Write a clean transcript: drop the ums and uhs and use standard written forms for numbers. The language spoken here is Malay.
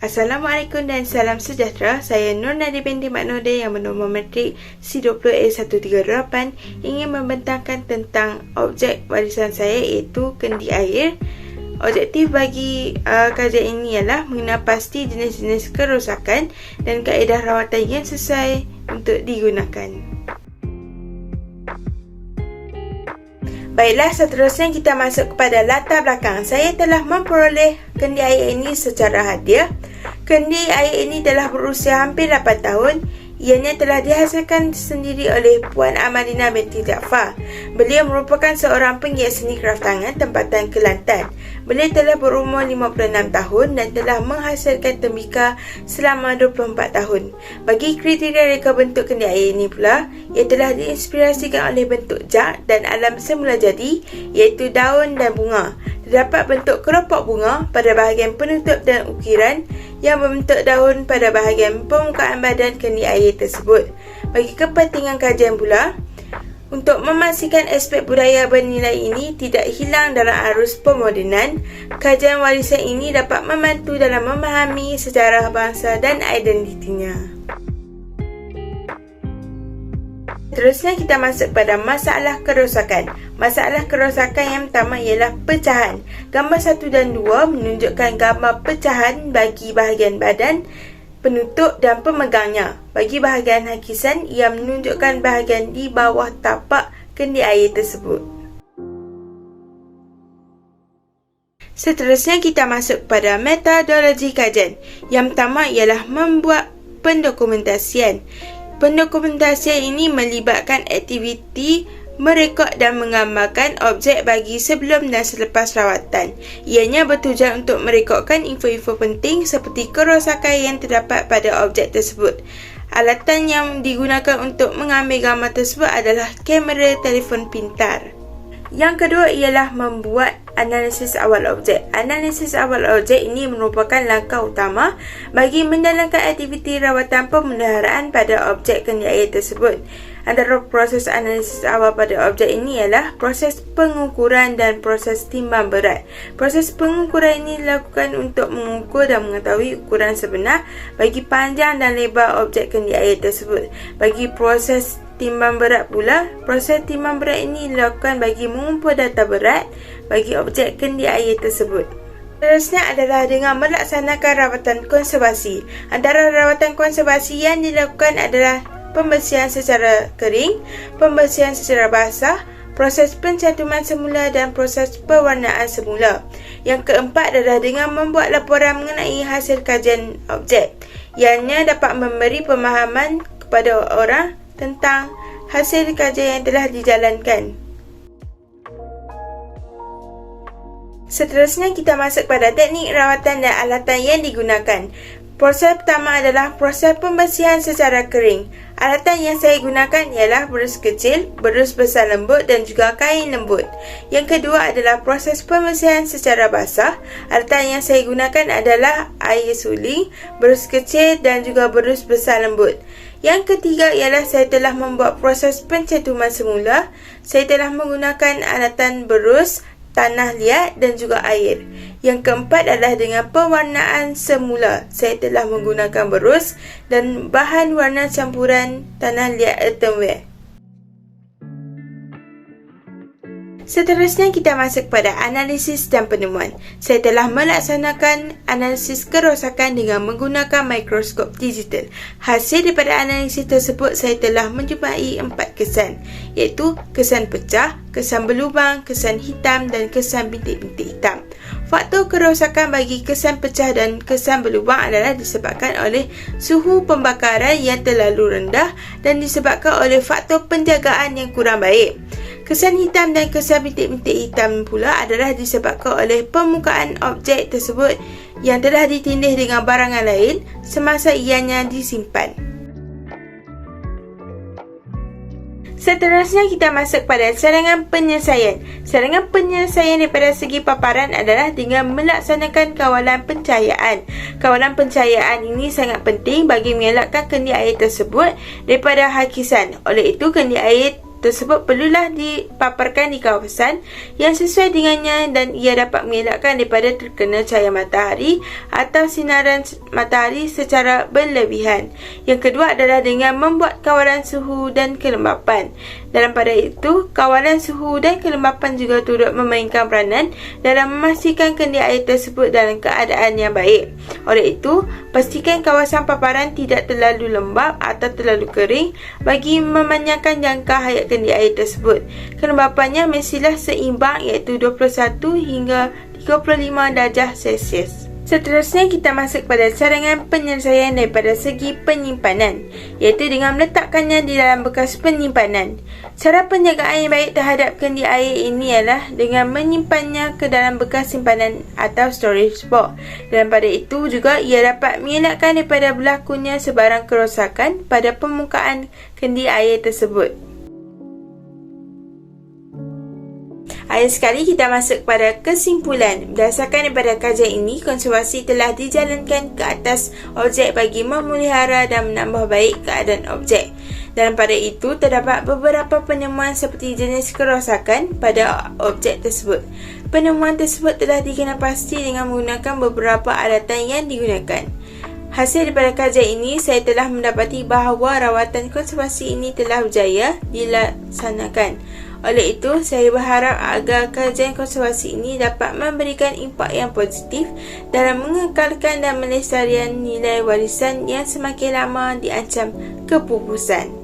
Assalamualaikum dan salam sejahtera. Saya Nur Nadi binti Mak Nordin yang bernombor matrik C20A138 ingin membentangkan tentang objek warisan saya iaitu kendi air. Objektif bagi kajian ini ialah mengenal pasti jenis-jenis kerosakan dan kaedah rawatan yang sesuai untuk digunakan. Baiklah, seterusnya kita masuk kepada latar belakang. Saya telah memperoleh kendi air ini secara hadiah. Kendi air ini telah berusia hampir 8 tahun. Ianya telah dihasilkan sendiri oleh Puan Amadina binti Jaafar. Beliau merupakan seorang penggiat seni kraftangan tempatan Kelantan. Beliau telah berumur 56 tahun dan telah menghasilkan tembikar selama 24 tahun. Bagi kriteria reka bentuk kendi air ini pula, ia telah diinspirasikan oleh bentuk jak dan alam semula jadi, iaitu daun dan bunga. Terdapat bentuk kelopak bunga pada bahagian penutup dan ukiran yang membentuk daun pada bahagian permukaan badan kendi air tersebut. Bagi kepentingan kajian pula, untuk memastikan aspek budaya bernilai ini tidak hilang dalam arus pemodenan, kajian warisan ini dapat membantu dalam memahami sejarah bangsa dan identitinya. Terusnya kita masuk pada masalah kerosakan. Masalah kerosakan yang pertama ialah pecahan. Gambar 1 dan 2 menunjukkan gambar pecahan bagi bahagian badan, penutup dan pemegangnya. Bagi bahagian hakisan, ia menunjukkan bahagian di bawah tapak kendi air tersebut. Seterusnya kita masuk pada metodologi kajian. Yang pertama ialah membuat pendokumentasian. Pendokumentasian ini melibatkan aktiviti merekod dan menggambarkan objek bagi sebelum dan selepas rawatan. Ianya bertujuan untuk merekodkan info-info penting seperti kerosakan yang terdapat pada objek tersebut. Alatan yang digunakan untuk mengambil gambar tersebut adalah kamera telefon pintar. Yang kedua ialah membuat analisis awal objek. Analisis awal objek ini merupakan langkah utama bagi menjalankan aktiviti rawatan pemeliharaan pada objek kendi air tersebut. Antara proses analisis awal pada objek ini ialah proses pengukuran dan proses timbang berat. Proses pengukuran ini dilakukan untuk mengukur dan mengetahui ukuran sebenar bagi panjang dan lebar objek kendi air tersebut. Bagi proses timbang berat pula, proses timbang berat ini dilakukan bagi mengumpul data berat bagi objek kendi air tersebut. Seterusnya adalah dengan melaksanakan rawatan konservasi. Antara rawatan konservasi yang dilakukan adalah pembersihan secara kering, pembersihan secara basah, proses pencantuman semula dan proses pewarnaan semula. Yang keempat adalah dengan membuat laporan mengenai hasil kajian objek. Ianya dapat memberi pemahaman kepada orang tentang hasil kajian yang telah dijalankan. Seterusnya kita masuk pada teknik rawatan dan alatan yang digunakan. Proses pertama adalah proses pembersihan secara kering. Alatan yang saya gunakan ialah berus kecil, berus besar lembut dan juga kain lembut. Yang kedua adalah proses pembersihan secara basah. Alatan yang saya gunakan adalah air suling, berus kecil dan juga berus besar lembut. Yang ketiga ialah saya telah membuat proses pencantuman semula. Saya telah menggunakan alatan berus, tanah liat dan juga air. Yang keempat adalah dengan pewarnaan semula. Saya telah menggunakan berus dan bahan warna campuran tanah liat earthenware. Seterusnya kita masuk pada analisis dan penemuan. Saya telah melaksanakan analisis kerosakan dengan menggunakan mikroskop digital. Hasil daripada analisis tersebut saya telah menjumpai 4 kesan, iaitu kesan pecah, kesan berlubang, kesan hitam dan kesan bintik-bintik hitam. Faktor kerosakan bagi kesan pecah dan kesan berlubang adalah disebabkan oleh suhu pembakaran yang terlalu rendah dan disebabkan oleh faktor penjagaan yang kurang baik. Kesan hitam dan kesan bintik-bintik hitam pula adalah disebabkan oleh permukaan objek tersebut yang telah ditindih dengan barangan lain semasa ianya disimpan. Seterusnya kita masuk pada sarangan penyelesaian. Sarangan penyelesaian daripada segi paparan adalah dengan melaksanakan kawalan pencahayaan. Kawalan pencahayaan ini sangat penting bagi mengelakkan kendi air tersebut daripada hakisan. Oleh itu, kendi air tersebut perlulah dipaparkan di kawasan yang sesuai dengannya dan ia dapat mengelakkan daripada terkena cahaya matahari atau sinaran matahari secara berlebihan. Yang kedua adalah dengan membuat kawalan suhu dan kelembapan. Dalam pada itu, kawalan suhu dan kelembapan juga turut memainkan peranan dalam memastikan kendi air tersebut dalam keadaan yang baik. Oleh itu, pastikan kawasan paparan tidak terlalu lembap atau terlalu kering bagi memanjangkan jangka hayat kendi air tersebut. Kelembapannya mestilah seimbang iaitu 21 hingga 35 darjah Celsius. Seterusnya kita masuk pada cadangan penyelesaian daripada segi penyimpanan, iaitu dengan meletakkannya di dalam bekas penyimpanan. Cara penjagaan yang baik terhadap kendi air ini ialah dengan menyimpannya ke dalam bekas simpanan atau storage box. Dan pada itu juga ia dapat mengelakkan daripada berlakunya sebarang kerosakan pada permukaan kendi air tersebut. Akhir sekali kita masuk pada kesimpulan. Berdasarkan daripada kajian ini, konservasi telah dijalankan ke atas objek bagi memelihara dan menambah baik keadaan objek. Dalam pada itu, terdapat beberapa penemuan seperti jenis kerosakan pada objek tersebut. Penemuan tersebut telah dikenal pasti dengan menggunakan beberapa alatan yang digunakan. Hasil daripada kajian ini, saya telah mendapati bahawa rawatan konservasi ini telah berjaya dilaksanakan. Oleh itu, saya berharap agar kajian konservasi ini dapat memberikan impak yang positif dalam mengekalkan dan melestarikan nilai warisan yang semakin lama diancam kepupusan.